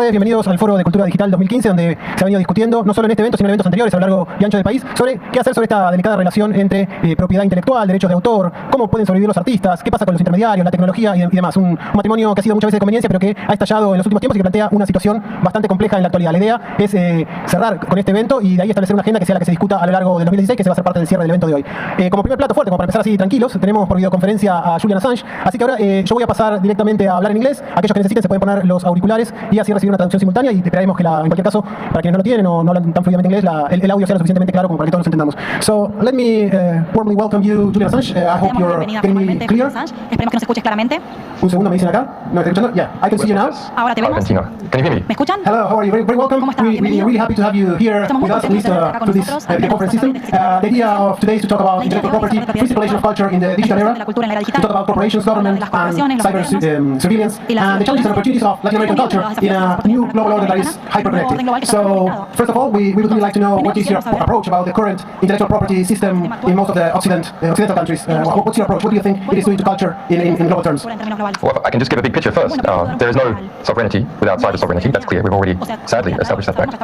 todos, bienvenidos al Foro de Cultura Digital 2015, donde se ha venido discutiendo, no solo en este evento, sino en eventos anteriores a lo largo y ancho del país, sobre qué hacer sobre esta delicada relación entre propiedad intelectual, derechos de autor, cómo pueden sobrevivir los artistas, qué pasa con los intermediarios, la tecnología y demás. Un matrimonio que ha sido muchas veces de conveniencia, pero que ha estallado en los últimos tiempos y que plantea una situación bastante compleja en la actualidad. La idea es cerrar con este evento y de ahí establecer una agenda que sea la que se discuta a lo largo del 2016, que se va a ser parte del cierre del evento de hoy. Como primer plato fuerte, como para empezar así tranquilos, tenemos por videoconferencia a Julián Assange, así que ahora yo voy a pasar directamente a hablar en inglés. Aquellos que necesiten se pueden poner los auriculares y así recibir una traducción simultánea, y esperaremos que en cualquier caso, para quienes no lo tienen o no hablan tan fluidamente inglés, el audio sea lo suficientemente claro como para que todos nos entendamos. So, let me warmly welcome you, Julián Assange. I hope you're getting me clear. Esperemos que nos escuches claramente. Un segundo, me dicen acá. ¿No estoy escuchando? Yeah, I can see you now. Ahora te vemos. Argentina. Can you hear me? ¿Me escuchan? Hello, how are you? Very welcome. ¿Cómo estás? We're really happy to have you here with us, at least through this conference system. The idea of today is to talk about intellectual property, free circulation of culture in the digital era, to talk about corporations, government, and cyber surveillance, and the challenges and opportunities of Latin American culture in a new global order that is hyper-connected. So, first of all, we would really like to know what is your approach about the current intellectual property system in most of the Occidental countries. What's your approach? What do you think it is doing to culture in global terms? Well, I can just give a big picture first. There is no sovereignty without cyber sovereignty. That's clear. We've already sadly established that fact.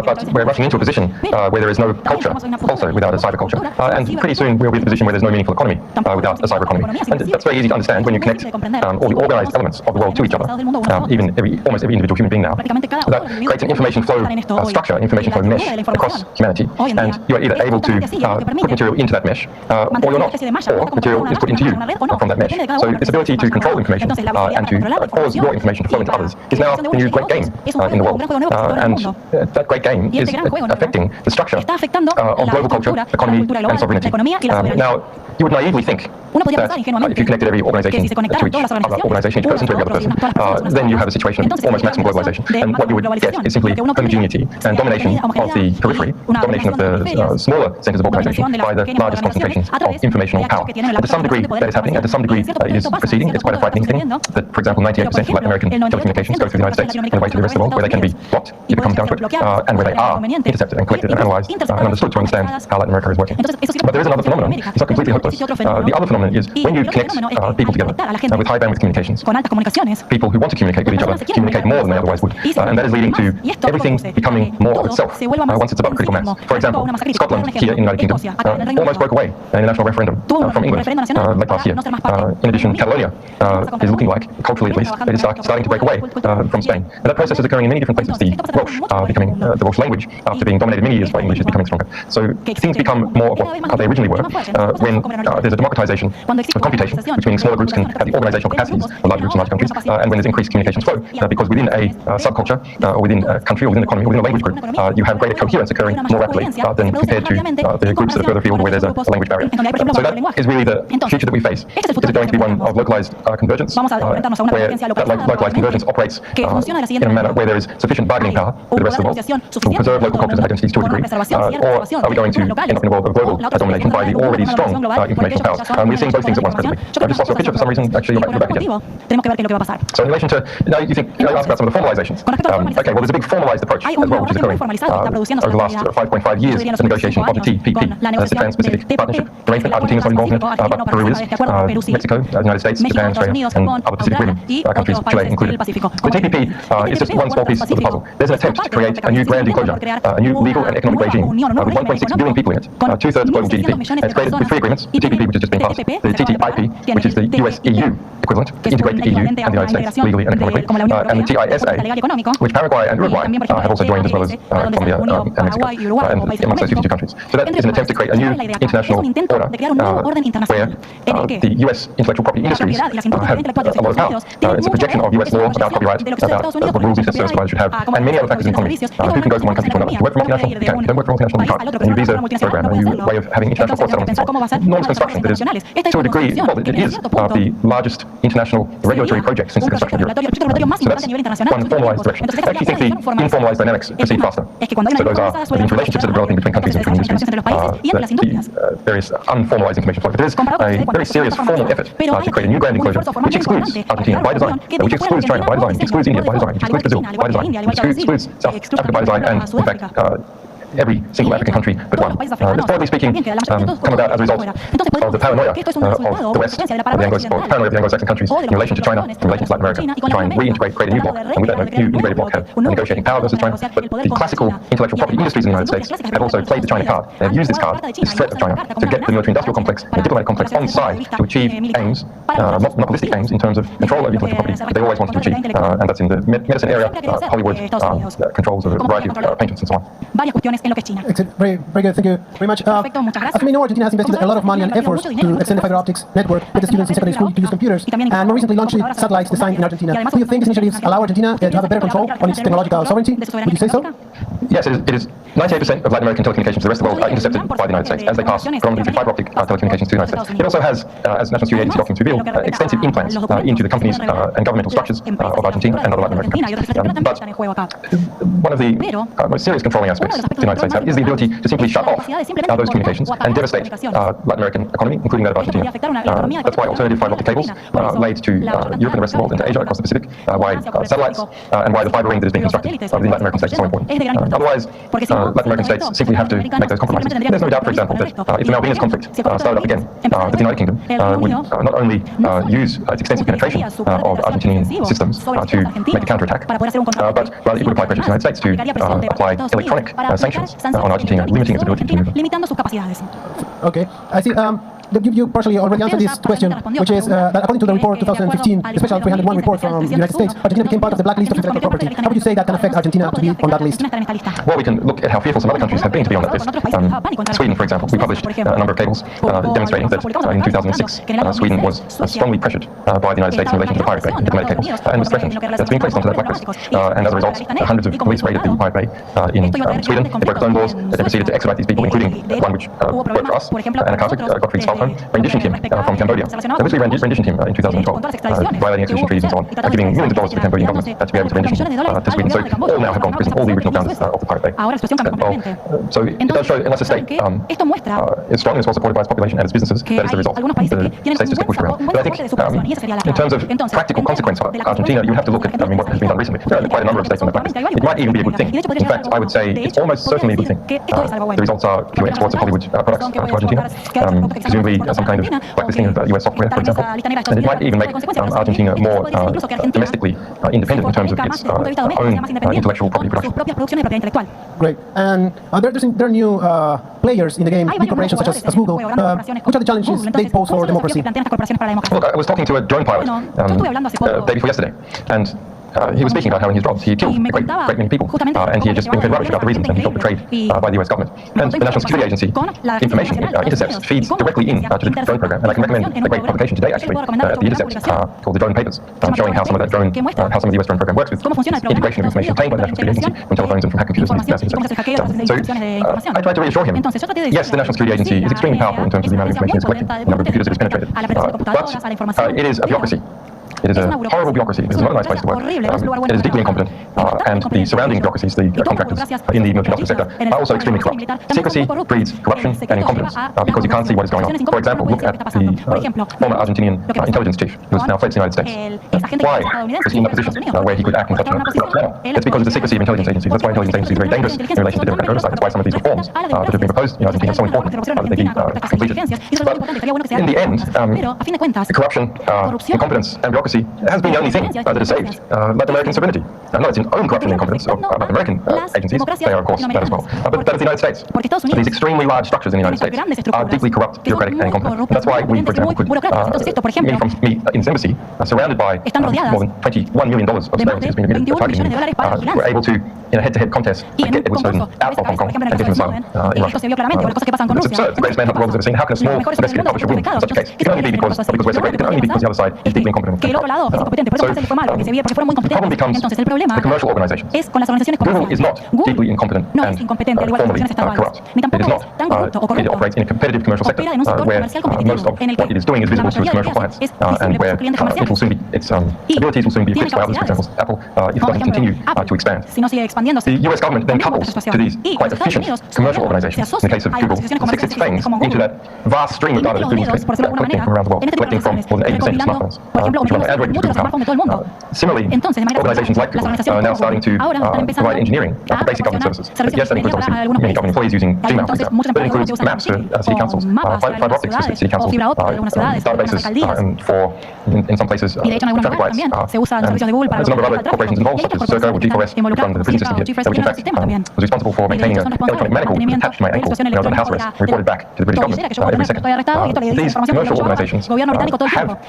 But we're rushing into a position where there is no culture also without a cyber culture. And pretty soon we'll be in a position where there's no meaningful economy without a cyber economy. And that's very easy to understand when you connect all the organized elements of the world to each other. Almost every individual human being now. That creates an information flow structure, information flow mesh across humanity. And you are either able to put material into that mesh or you're not. Or material is put into you from that mesh. So this ability to control information and to cause your information to flow into others is now the new great game in the world. And that great game is affecting the structure of global culture, economy, and sovereignty. Now, you would naively think that if you connected every organization to each other organization, each person to every other person, then you have a situation of almost maximum globalization. And what you would get is simply homogeneity and domination of the periphery, domination of the smaller centers of organization by the largest concentrations of informational power. And to some degree, that is happening, and to some degree, it is proceeding. It's quite a frightening thing that, for example, 98% of Latin American telecommunications go through the United States in a way to the rest of the world where they can be blocked if it comes down to it, and where they are intercepted and collected and analyzed and understood to understand how Latin America is working. But there is another phenomenon. It's not completely hopeless. The other phenomenon is when you connect people together with high bandwidth communications, people who want to communicate with each other communicate more than they otherwise would. And that is leading to everything becoming more of itself once it's above critical mass. For example, Scotland here in the United Kingdom almost broke away in a national referendum from England late last year. In addition, Catalonia is looking like, culturally at least, it is starting to break away from Spain. And that process is occurring in many different places. The Welsh are becoming, the Welsh language, after being dominated many years by English, is becoming stronger. So things become more of what they originally were when there's a democratization of computation, which means smaller groups can have the organizational capacities of larger groups in large countries, and when there's increased communications flow, because within a subculture, or within a country, or within an economy, or within a language group, you have greater coherence occurring more rapidly than compared to the groups that are further afield where there's a language barrier. So that is really the future that we face. Is it going to be one of localized convergence, where that localized convergence operates in a manner where there is sufficient bargaining power with the rest of the world to preserve local cultures and identities to a degree, or are we going to end up in a world of global domination by the already strong informational powers? We're seeing both things at once presently. I just lost your picture for some reason. Actually, you're back again. So in relation to, now you think, you asked about some of the formalizations. Okay, well there's a big formalized approach as well, which is occurring over the last 5.5 years of negotiation of the TPP. That's the Trans-Pacific Partnership Arrangement. Argentina's not involved in it, but Peru is, Mexico, the United States, Japan, Australia, and other Pacific Rim countries, Chile included. The TPP is just one small piece of the puzzle. There's an attempt to create a new grand enclosure, a new legal and economic regime with 1.6 billion people in it, two-thirds global GDP. And it's created with three agreements: the TPP, which has just been passed, the TTIP, which is the US-EU equivalent to integrate the EU and the United States legally and economically, and the TISA, which Paraguay and Uruguay have also joined, as well as Colombia and Mexico, and amongst those 52 countries. So that is an attempt to create a new international order where the US intellectual property industries have a lot of power. It's a projection of US law about copyright, about what rules these service providers should have, and many other factors in economy. Who can go from one country to another? To work for multinational, you can. You can work for multinational, you can't. A new visa program, a new way of having international court settlements. Enormous construction that is, to a degree, well, it is the largest international regulatory project since the construction of Europe. So that's one formalized direction. I actually think the informalized dynamics proceed faster. So those are the relationships that are developing between countries and between industries, the various unformalized information flow. But there is a very serious formal effort to create a new grand enclosure which excludes Argentina by design, which excludes China by design, which excludes India by design, which excludes Brazil by design, which excludes South Africa by design, and in fact every single African country but one. This, broadly speaking, come about as a result of the paranoia of the West, of the paranoia of the Anglo-Saxon countries in relation to China, in relation to Latin America, to try and reintegrate, create a new bloc, and with that new integrated bloc have a negotiating power versus China. But the classical intellectual property industries in the United States have also played the China card. They have used this card, this threat of China, to get the military-industrial complex and the diplomatic complex on side to achieve aims, monopolistic aims in terms of control over intellectual property that they always wanted to achieve. And that's in the medicine area, Hollywood controls a variety of patents and so on. Excellent. Very, very good. Thank you very much. As we know, Argentina has invested a lot of money and efforts to extend the fiber optics network with the students in secondary school to use computers, and more recently launched satellites designed in Argentina. Do you think these initiatives allow Argentina to have a better control on its technological sovereignty? Would you say so? Yes, it is. 98% of Latin American telecommunications to the rest of the world are intercepted by the United States as they pass from the fiber optic telecommunications to the United States. It also has, as National Security Agency documents reveal, extensive implants into the companies and governmental structures of Argentina and other Latin American countries. But one of the most serious controlling aspects the United States have is the ability to simply shut off those communications and devastate Latin American economy, including that of Argentina. That's why alternative fiber optic cables laid to Europe and the rest of the world, into Asia, across the Pacific, why satellites, and why the fiber ring that is being constructed within Latin American states is so important. Otherwise, Latin American states simply have to make those compromises. There's no doubt, for example, that if the Malvinas conflict started up again, the United Kingdom would not only use its extensive penetration of Argentinian systems to make a counterattack, but rather it would apply pressure to the United States to apply electronic sanctions on Argentina, limiting its ability to maneuver. Okay, I see. You partially already answered this question, which is that according to the report 2015, the special 301 report from the United States, Argentina became part of the blacklist of intellectual property. How would you say that can affect Argentina to be on that list? Well, we can look at how fearful some other countries have been to be on that list. Sweden, for example, we published a number of cables demonstrating that in 2006, Sweden was strongly pressured by the United States in relation to the Pirate Bay diplomatic cables, and was threatened to being placed onto that blacklist. And as a result, hundreds of police raided the Pirate Bay in Sweden. They broke its own laws. They proceeded to extradite these people, including one which worked for us, Anna Carter, Gottfried Stalfholm, renditioned him from Cambodia. This we renditioned him in 2012, violating extradition treaties and so on, giving millions of dollars to the Cambodian government to be able to rendition to Sweden. So all now have gone to prison, all the original founders of the Pirate Bay. So it does show, unless a state is strong and is well supported by its population and its businesses, that is the result. The states just get pushed around. But I think in terms of practical consequence for Argentina, you have to look at what has been done recently. There are quite a number of states on the blacklist. It might even be a good thing. In fact, I would say it's almost certainly a good thing. The results are fewer exports of Hollywood products to Argentina, presumably some kind of blacklisting of US software, for example. And it might even make Argentina more domestically independent in terms of its own intellectual property production. Great. And there are new players in the game, big corporations such as Google. Which are the challenges they pose for democracy? Look, I was talking to a drone pilot day before yesterday, and he was speaking about how in his jobs he killed a great many people, and he had just been fed rubbish about the reasons, and he felt betrayed by the US government. And the National Security Agency information intercepts feeds directly in to the drone program, and I can recommend a great publication today actually at the Intercept called the Drone Papers, showing how some of that drone, how some of the US drone program works with integration of information obtained by the National Security Agency from telephones and from hack computers and mass interception. So I tried to reassure him, yes, the National Security Agency is extremely powerful in terms of the amount of information it's collected, the number of computers it has penetrated, but it is a bureaucracy. It is a horrible bureaucracy. It is not a nice place to work. It is deeply incompetent, and the surrounding bureaucracies, the contractors in the military industrial sector, are also extremely corrupt. Secrecy breeds corruption and incompetence because you can't see what is going on. For example, look at the former Argentinian intelligence chief who has now fled to the United States. Why was he in that position where he could act in such a corrupt manner? It's because of the secrecy of intelligence agencies. That's why intelligence agencies are very dangerous in relation to democratic oversight. That's why some of these reforms that have been proposed in Argentina are so important that they be completed. But in the end, corruption, incompetence, and bureaucracy has been the only thing that has saved Latin American sovereignty. Not its own corruption and incompetence of Latin American agencies, they are of course that as well, but that of the United States. These extremely large structures in the United States are deeply corrupt, bureaucratic and incompetent. And that's why we, for example, could, even from me in this embassy, surrounded by more than $21 million of surveillance has been admitted to targeting me, were able to, in a head-to-head contest, get Edward Snowden out of Hong Kong and get him asylum in Russia. It's absurd. The greatest manhunt the world has ever seen. How can a small investigative publisher win in such a case? It can only be because we're so great. It can only be because the other side is deeply incompetent. So the problem becomes the commercial organizations. Google is not deeply incompetent and formally corrupt. It is not. It operates in a competitive commercial sector where most of what it is doing is visible to its commercial clients, and where it will soon be, its abilities will soon be eclipsed by others. For example, Apple, if it doesn't continue to expand. the US government then couples to these quite efficient commercial organizations, in the case of Google, sticks its fangs into that vast stream of data that Google's collecting from around the world, collecting from more than 80% of smartphones, which run on Android and Google Cloud. Similarly, organizations like Google are now starting to provide engineering for basic government services. Yes, that includes obviously many government employees using Gmail, for example, but it includes maps for city councils, fiber optics for city councils, databases for, in some places, traffic lights. There's a number of other corporations involved, such as Circo or G4S, which run the prison system here, which in fact was responsible for maintaining an electronic manacle attached to my ankle when I was under house arrest, and reported back to the British government every second. These commercial organizations have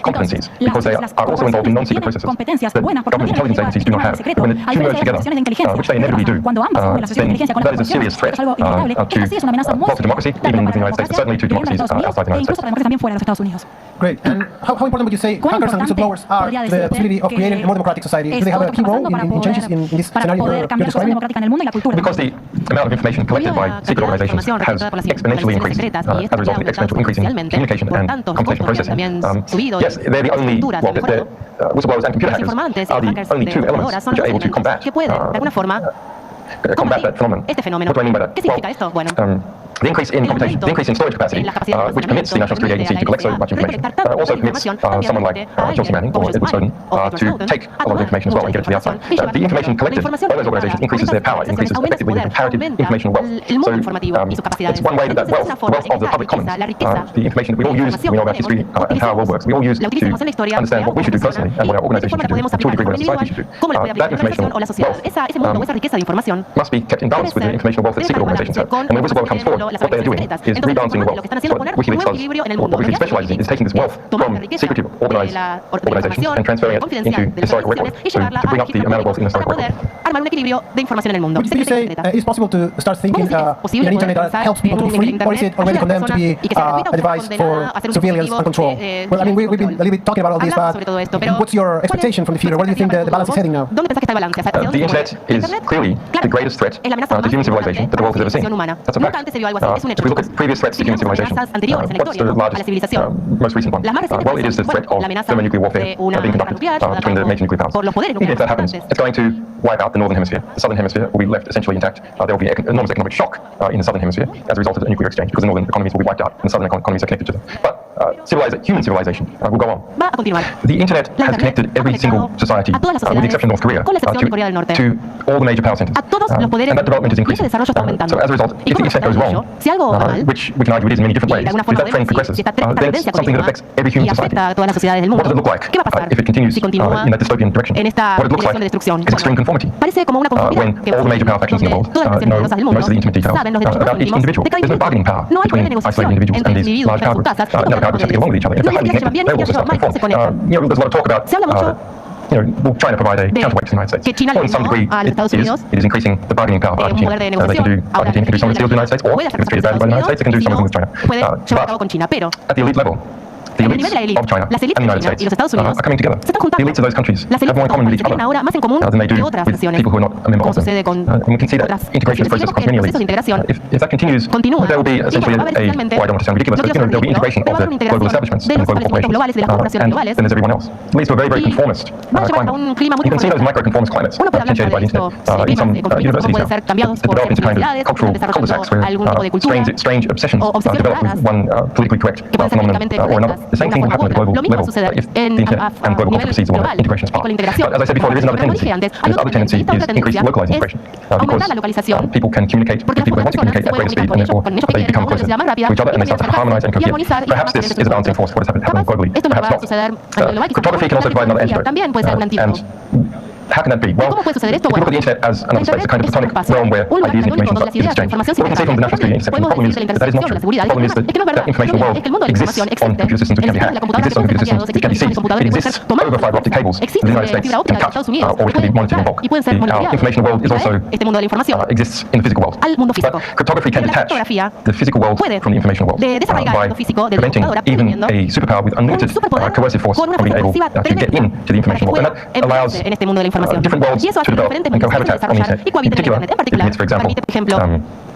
competencies because they are also involved in non-secret processes that government intelligence agencies do not have. When the two merge together, which they inevitably do, then that is a serious threat to democracy, even within the United States, but certainly to democracies outside the United States. Great. And how important would you say hackers and whistleblowers are to the possibility of creating a more democratic society? Do they have a key role in changes in this scenario you're describing? Because the amount of information collected by secret organizations has exponentially increased as a result of the exponential increase in communication and computation processing. Yes, they're the only, whistleblowers and computer hackers are the only two elements which are able to combat that phenomenon. What do I mean by that? Well, the increase in computation, the increase in storage capacity, which permits the National Security Agency to collect so much information, also permits someone like Julián Manning or Edward Snowden to take a lot of information as well and get it to the outside. The information collected by those organizations increases their power, increases effectively their comparative informational wealth. So it's one way that wealth, the wealth of the public commons, the information that we all use, we know about history and how our world works, we all use to understand what we should do personally and what our organizations should do, and to a degree what our society should do. That informational wealth must be kept in balance with the informational wealth that secret organizations have. And when whistleblower comes forward, what they are doing is rebalancing the wealth. What WikiLeaks does, what WikiLeaks specializes in, is taking this wealth from secretive organized organizations and transferring it into historical record, so to bring up the amount of wealth in historical record. Would you say it's possible to start thinking in an internet that helps people to be free, or is it already condemned to be a device for surveillance and control? Well, I mean, we've been a little bit talking about all this, but what's your expectation from the future? Where do you think the balance is heading now? The internet is clearly the greatest threat to human civilization that the world has ever seen. That's a fact. If we look at previous threats to human civilization, what's the largest, most recent one? Well, it is the threat of thermonuclear warfare being conducted between the major nuclear powers. Even if that happens, it's going to wipe out the northern hemisphere. The southern hemisphere will be left essentially intact. There will be enormous economic shock in the southern hemisphere as a result of the nuclear exchange, because the northern economies will be wiped out and the southern economies are connected to them. But human civilization will go on. The internet has connected every single society, with the exception of North Korea, to all the major power centers. And that development is increasing. So as a result, if the internet goes wrong, which we can argue it is in many different ways, if that trend progresses, then it's something that affects every human society. What does it look like if it continues in that dystopian direction? What it looks like is extreme conformity. When all the major power factions in the world know most of the intimate details about each individual. There's no bargaining power between isolated individuals and these large power groups. Now the power groups have to get along with each other. If they're highly connected, they will also start to conform. There's a lot of talk about will China provide a counterweight to the United States? Or in some degree, it is increasing the bargaining power of Argentina. Argentina can do some of the deals with the United States, or if it's treated badly by the United States, it can do some of them with China. But at the elite level, the elites of China and the United States are coming together. The elites of those countries have more in common with each other than they do with people who are not a member of them. And we can see that integration process across many elites. If that continues, there will be essentially I don't want to sound ridiculous, but there will be integration of the global establishments and global corporations. And then there's everyone else. It leads to a very, very conformist climate. You can see those micro-conformist climates potentiated by the internet in some universities now. That develop into kind of cultural cul-de-sacs where strange obsessions develop with one politically correct phenomenon or another. The same thing will happen at the global level if the internet and global culture proceeds along the integration path. But as I said before, there is another tendency. This other tendency is increased localized integration. Because people can communicate with people who want to communicate at greater speed, and therefore they become closer to each other and they start to harmonize and cohere. Perhaps this is a balancing force for what has happened globally. Perhaps not. Cryptography can also provide another antidote. And how can that be? Well, if you look at the internet as another space, a kind of platonic realm where ideas and information is exchanged, what we can say from the national security intersection, the problem is that is not true. The problem is that information world exists on computer systems which can be hacked, exists on computer systems which can be seized, it exists over fiber optic cables that the United States can cut, or which can be monitored in bulk. Our information world is also exists in the physical world. But cryptography can detach the physical world from the information world by preventing even a superpower with unlimited coercive force from being able to get into the information world. And that allows different worlds to develop and cohabitat on the internet. In particular, it permits, for example,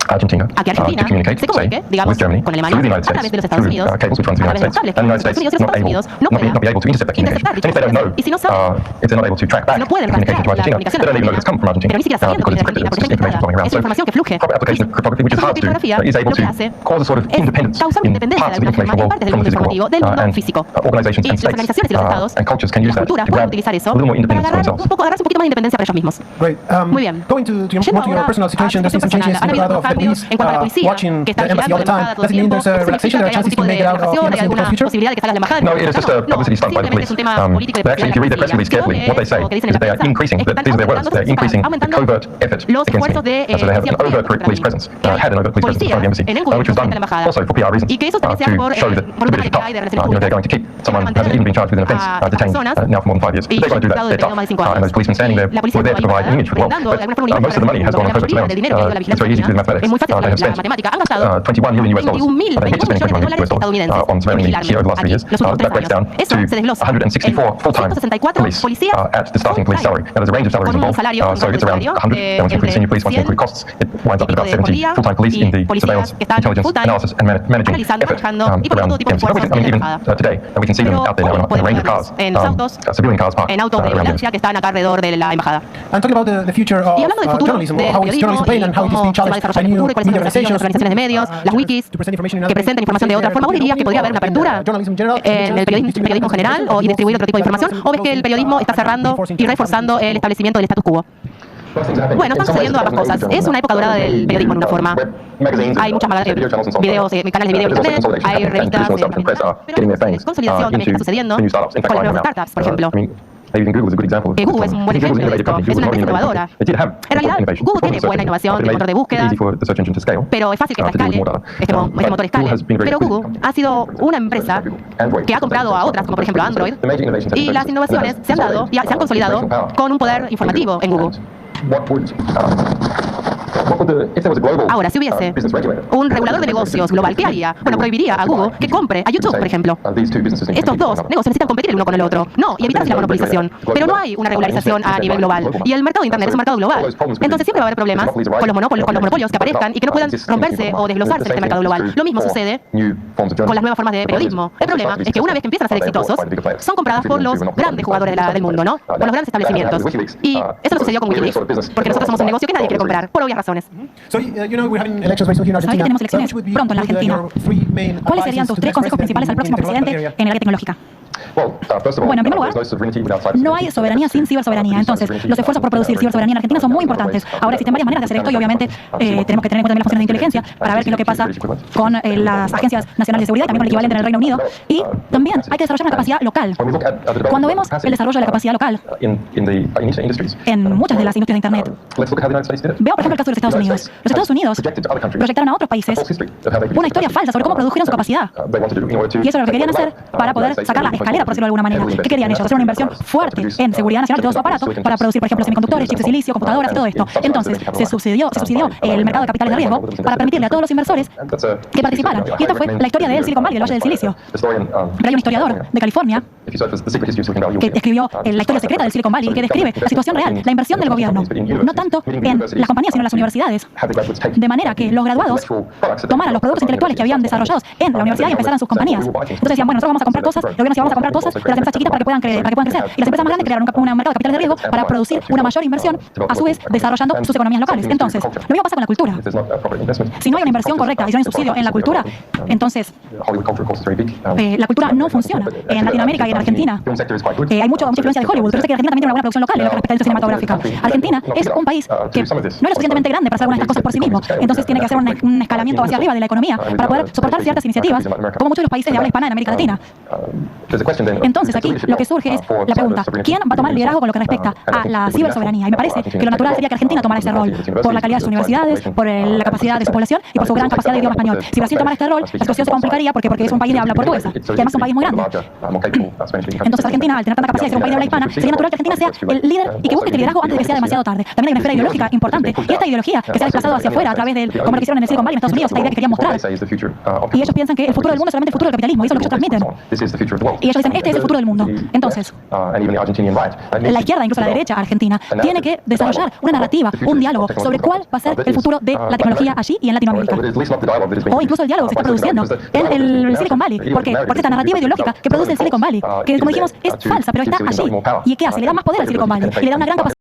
Argentina a que to Argentina communicate, se comunique, say, digamos, with Germany, con through Alemania, the United a través States, de los Estados through Unidos, cables which run through the a través United de los States, cables and the United Estados States Unidos y los not Estados able, Unidos no not be puedan able to intercept that communication. interceptar And if they don't know, y si no saben, if they're not able to track back no pueden communication to rastrear la Argentina, comunicación they don't even know it's come from Argentina, pero ni siquiera sabiendo que because viene it's de Argentina, encrypted, porque it's está just information flowing around. encriptada, es información que fluye. Proper application of cryptography, which is hard to do, Criptografía is able lo que to hace cause a sort of es independence causar una in independencia parts de of the alguna forma en information partes del world mundo from the physical informativo del world, mundo and físico. organizations Y and las states organizaciones y los estados and cultures can y use las that to culturas pueden grab utilizar a eso little more para independence for agarrarse themselves. un poquito más de independencia para ellos mismos. Great. Muy bien. Going to Yendo more to your ahora personal a situation, there's been some situación changes in the personal. crowd of the Han habido police cambios en cuanto a la policía, watching que the está embassy all the vigilando la time. embajada todo Does el it mean tiempo. there's a ¿Eso relaxation? significa There que are hay algún chances tipo to de make it out of the relajación, de embassy and the alguna future? posibilidad de que salga de la embajada? No, it is just a publicity stunt by the police. Simplemente es un tema político de They actually, if you read their press release carefully, what they say is that they are increasing, these are their words, they're increasing the covert effort los against esfuerzos me. de So they have an overt police presence, had an overt police presence in front of the embassy, which was done also for PR reasons, y que eso también sea to por show that por un the British tema are que hay de tough. relaciones They're going to keep someone who hasn't even been charged with an offence detained now for more than 5 years. If they're going to do that, they're tough. And those policemen standing there were there to provide an image for the world. But most of the money has gone on covert surveillance. It's very easy to do the mathematics. They have spent $21 million US dollars. They hate to spend $21 million US dollars on surveilling me here over the last 3 years. That breaks down to 164 full-time police at the starting police salary. Now, there's a range of salaries involved, so it's around 100 once you include senior police, once you include costs. It winds up at about 70 full-time police in the surveillance, intelligence, analysis, and managing effort around the embassy. I mean, even today, we can see them out there now in a range of cars, civilian cars parked en autos de around the vigilancia que están acá alrededor de la embajada. And talking about the future of Y hablando del futuro journalism, del how is periodismo journalism playing y and how it is cómo being se va a challenged by desarrollar el new futuro y cuáles son media los desafíos de las organizaciones de medios, las wikis, to present information in que presentan información de otra forma. ¿Vos dirías que podría haber una apertura en el periodismo general y distribuir otro tipo de información? ¿O ves que el periodismo está cerrando y reforzando el establecimiento del status quo? Bueno, están sucediendo ambas cosas. Es una época dorada del periodismo en una forma. Hay muchos videos, canales de video en internet, hay revistas, pero consolidación también que está sucediendo con las nuevas startups, por ejemplo. Google es un buen ejemplo de esto. Es una empresa innovadora. En realidad, Google tiene buena innovación, tiene motor de búsqueda, pero es fácil que escale, este motor escale. Pero Google ha sido una empresa que ha comprado a otras, como por ejemplo Android, y las innovaciones se han dado y se han consolidado con un poder informativo en Google. Ahora, si hubiese un regulador de negocios global, ¿qué haría? Bueno, prohibiría a Google que compre a YouTube, por ejemplo. Estos dos negocios necesitan competir el uno con el otro. No, y evitarse la monopolización. Pero no hay una regularización a nivel global. Y el mercado de Internet es un mercado global. Entonces siempre va a haber problemas con los monopolios que aparezcan y que no puedan romperse o desglosarse en este mercado global. Lo mismo sucede con las nuevas formas de periodismo. El problema es que una vez que empiezan a ser exitosos, son compradas por los grandes jugadores del mundo, ¿no? Por los grandes establecimientos. Y eso no sucedió con Wikileaks, porque nosotros somos un negocio que nadie quiere comprar, por obvias razones. So, we're having elections very soon here in Sabes que Argentina. tenemos elecciones pronto en la Argentina. ¿Cuáles serían tus 3 consejos principales al próximo presidente en el área tecnológica? Bueno, en primer lugar, no hay soberanía sin cibersoberanía. Entonces, los esfuerzos por producir cibersoberanía en Argentina son muy importantes. Ahora existen varias maneras de hacer esto y obviamente tenemos que tener en cuenta también las funciones de inteligencia para ver qué es lo que pasa con las agencias nacionales de seguridad y también con el equivalente en el Reino Unido. Y también hay que desarrollar una capacidad local. Cuando vemos el desarrollo de la capacidad local en muchas de las industrias de Internet, veo por ejemplo el caso de los Estados Unidos. Los Estados Unidos proyectaron a otros países una historia falsa sobre cómo produjeron su capacidad. Y eso es lo que querían hacer para poder sacar la escalera, por decirlo de alguna manera. ¿Qué querían ellos? Hacer una inversión fuerte en seguridad nacional de todo su aparato para producir, por ejemplo, semiconductores, chips de silicio, computadoras y todo esto. Entonces, se subsidió el mercado de capitales de riesgo para permitirle a todos los inversores que participaran. Y esta fue la historia del Silicon Valley, el Valle del Silicio. Pero hay un historiador de California que escribió la historia secreta del Silicon Valley y que describe la situación real, la inversión del gobierno, no tanto en las compañías, sino en las universidades. De manera que los graduados tomaran los productos intelectuales que habían desarrollados en la universidad y empezaran sus compañías. Entonces decían, bueno, nosotros vamos a comprar cosas, el gobierno decía, vamos a comprar cosas de las empresas chiquitas para que puedan crecer. Y las empresas más grandes crearon un mercado de capitales de riesgo para producir una mayor inversión, a su vez desarrollando sus economías locales. Entonces, lo mismo pasa con la cultura. Si no hay una inversión correcta y si no hay un subsidio en la cultura, entonces la cultura no funciona. En Latinoamérica y en Argentina hay mucha influencia de Hollywood, pero sé que Argentina también tiene una buena producción local en lo que respecta a la industria cinematográfica. Argentina es un país que no es lo suficientemente grande para hacer algunas de estas cosas por sí mismo. Entonces tiene que hacer un escalamiento hacia arriba de la economía para poder soportar ciertas iniciativas, como muchos de los países de habla hispana en América Latina. Entonces aquí lo que surge es la pregunta, ¿quién va a tomar liderazgo con lo que respecta a la cibersoberanía? Y me parece que lo natural sería que Argentina tomara ese rol, por la calidad de sus universidades, por la capacidad de su población y por su gran capacidad de idioma español. Si Brasil tomara este rol, la situación se complicaría porque es un país de habla portuguesa y además es un país muy grande. Entonces Argentina, al tener tanta capacidad de ser un país de habla hispana, sería natural que Argentina sea el líder y que busque este liderazgo antes de que sea demasiado tarde. También hay una esfera ideológica importante y esta ideología que se ha desplazado hacia afuera a través del, como lo que hicieron en el Silicon Valley en Estados Unidos, esta idea que querían mostrar. Y ellos piensan que el futuro del mundo es solamente el futuro del capitalismo y eso es lo que ellos transmiten. Y ellos dicen, este es el futuro del mundo. Entonces, la izquierda, incluso la derecha argentina, tiene que desarrollar una narrativa, un diálogo sobre cuál va a ser el futuro de la tecnología allí y en Latinoamérica. O incluso el diálogo que se está produciendo en el Silicon Valley. ¿Por qué? Porque esta narrativa ideológica que produce el Silicon Valley, que como dijimos es falsa, pero está allí. ¿Y qué hace? Le da más poder al Silicon Valley y le da una gran capacidad